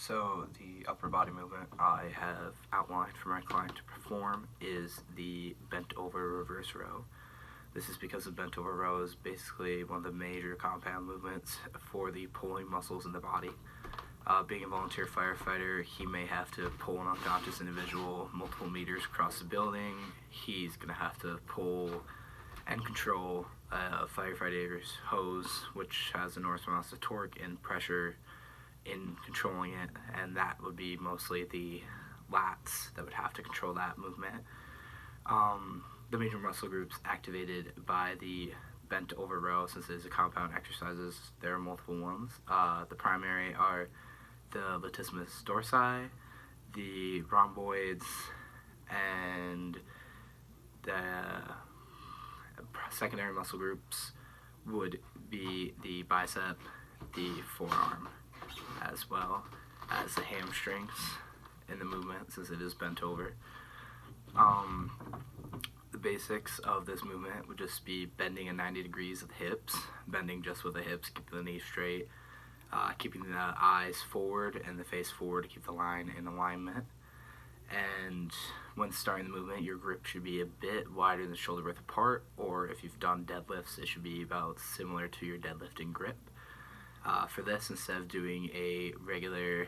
So the upper body movement I have outlined for my client to perform is the bent over reverse row. This is because the bent over row is basically one of the major compound movements for the pulling muscles in the body. Being a volunteer firefighter, he may have to pull an unconscious individual multiple meters across the building. He's going to have to pull and control a firefighter's hose, which has enormous amounts of torque and pressure in controlling it, and that would be mostly the lats that would have to control that movement. The major muscle groups activated by the bent over row, since it is a compound exercises, there are multiple ones. The primary are the latissimus dorsi, the rhomboids, and the secondary muscle groups would be the bicep, the forearm, as well as the hamstrings in the movement, since it is bent over. The basics of this movement would just be bending at 90 degrees of the hips, bending just with the hips, keeping the knees straight, keeping the eyes forward and the face forward to keep the line in alignment. And when starting the movement, your grip should be a bit wider than shoulder width apart, or if you've done deadlifts, it should be about similar to your deadlifting grip. For this, instead of doing a regular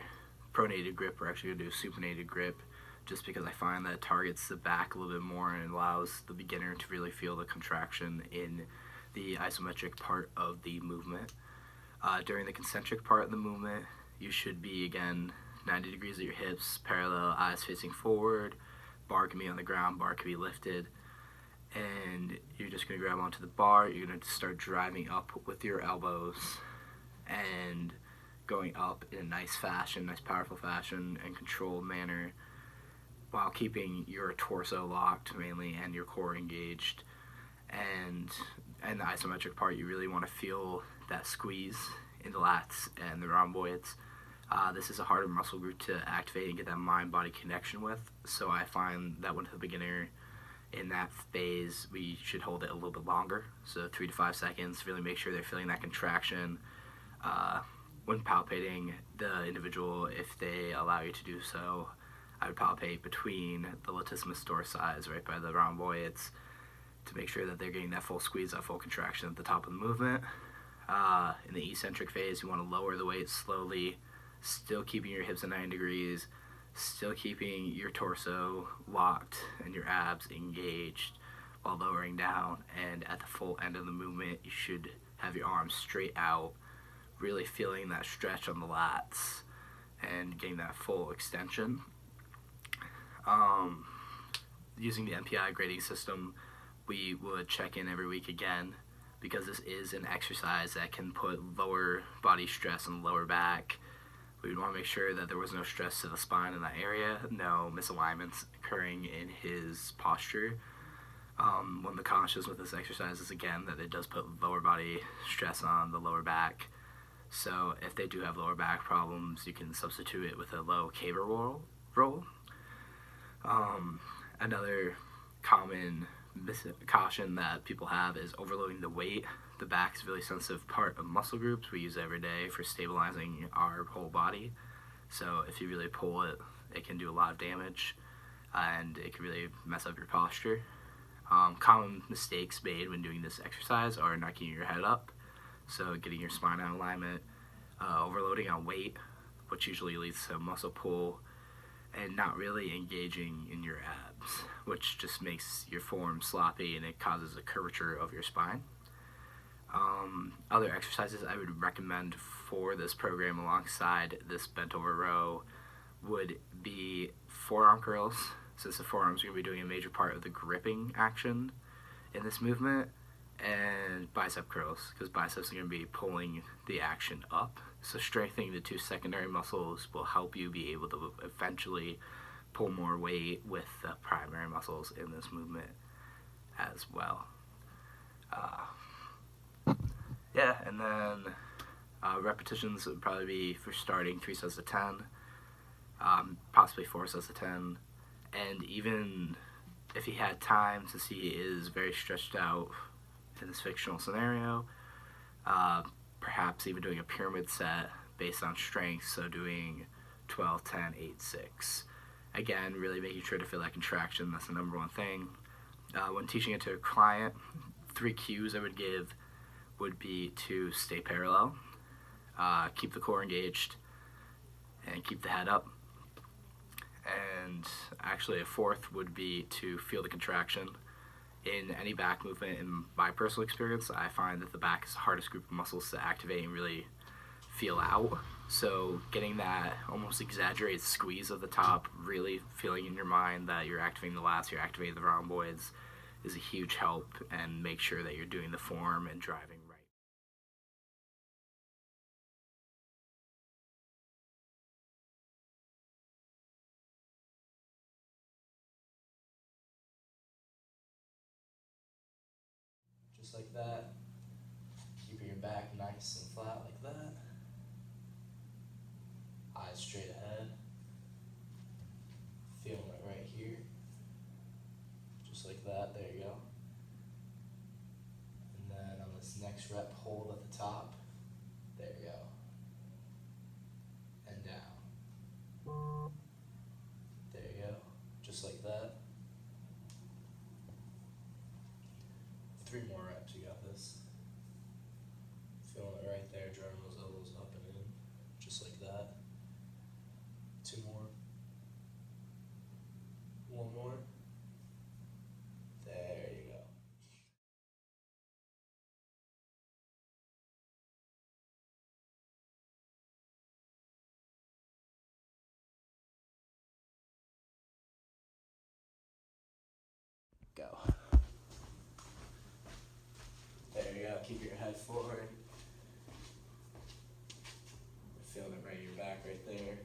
pronated grip, we're actually going to do a supinated grip, just because I find that it targets the back a little bit more and allows the beginner to really feel the contraction in the isometric part of the movement. During the concentric part of the movement, you should be, again, 90 degrees at your hips, parallel, eyes facing forward, bar can be on the ground, bar can be lifted, and you're just going to grab onto the bar. You're going to start driving up with your elbows and going up in a nice fashion, nice powerful fashion and controlled manner, while keeping your torso locked mainly and your core engaged. And the isometric part, you really want to feel that squeeze in the lats and the rhomboids. This is a harder muscle group to activate and get that mind-body connection with, so I find that when the beginner in that phase, we should hold it a little bit longer, so 3 to 5 seconds, really make sure they're feeling that contraction. When palpating the individual, if they allow you to do so, I would palpate between the latissimus dorsi, right by the rhomboids, to make sure that they're getting that full squeeze, that full contraction at the top of the movement. In the eccentric phase, you want to lower the weight slowly, still keeping your hips at 90 degrees, still keeping your torso locked and your abs engaged while lowering down. And at the full end of the movement, you should have your arms straight out, really feeling that stretch on the lats and getting that full extension. Using the MPI grading system, we would check in every week again, because this is an exercise that can put lower body stress on the lower back. We would want to make sure that there was no stress to the spine in that area, no misalignments occurring in his posture. One of the cautions with this exercise is, again, that it does put lower body stress on the lower back. So if they do have lower back problems, you can substitute it with a low cable roll. Another common caution that people have is overloading the weight. The back is a really sensitive part of muscle groups. We use it every day for stabilizing our whole body. So if you really pull it, it can do a lot of damage, and it can really mess up your posture. Common mistakes made when doing this exercise are not keeping your head up, so getting your spine out of alignment, overloading on weight, which usually leads to muscle pull, and not really engaging in your abs, which just makes your form sloppy and it causes a curvature of your spine. Other exercises I would recommend for this program alongside this bent over row would be forearm curls, since the forearms are going to be doing a major part of the gripping action in this movement, and bicep curls, because biceps are going to be pulling the action up. So strengthening the two secondary muscles will help you be able to eventually pull more weight with the primary muscles in this movement as well. And then repetitions would probably be, for starting, 3 sets of 10, possibly 4 sets of 10, and even if he had time, since he is very stretched out in this fictional scenario, perhaps even doing a pyramid set based on strength, so doing 12, 10, 8, 6. Again, really making sure to feel that contraction. That's the number one thing. When teaching it to a client, 3 cues I would give would be to stay parallel, keep the core engaged, and keep the head up. And actually a 4th would be to feel the contraction. In any back movement, in my personal experience, I find that the back is the hardest group of muscles to activate and really feel out. So getting that almost exaggerated squeeze of the top, really feeling in your mind that you're activating the lats, you're activating the rhomboids, is a huge help, and make sure that you're doing the form and driving right. Just like that. Keeping your back nice and flat like that. Eyes straight ahead. Feeling it right here. Just like that, there you go. And then on this next rep, hold at the top. There you go. And down. There you go. Just like that. 3 more reps, you got this. Feeling it right there, driving those elbows up and in. Just like that. 2 more. 1 more. There you go. Go. There you go. Keep your head forward. Feeling it right in your back right there.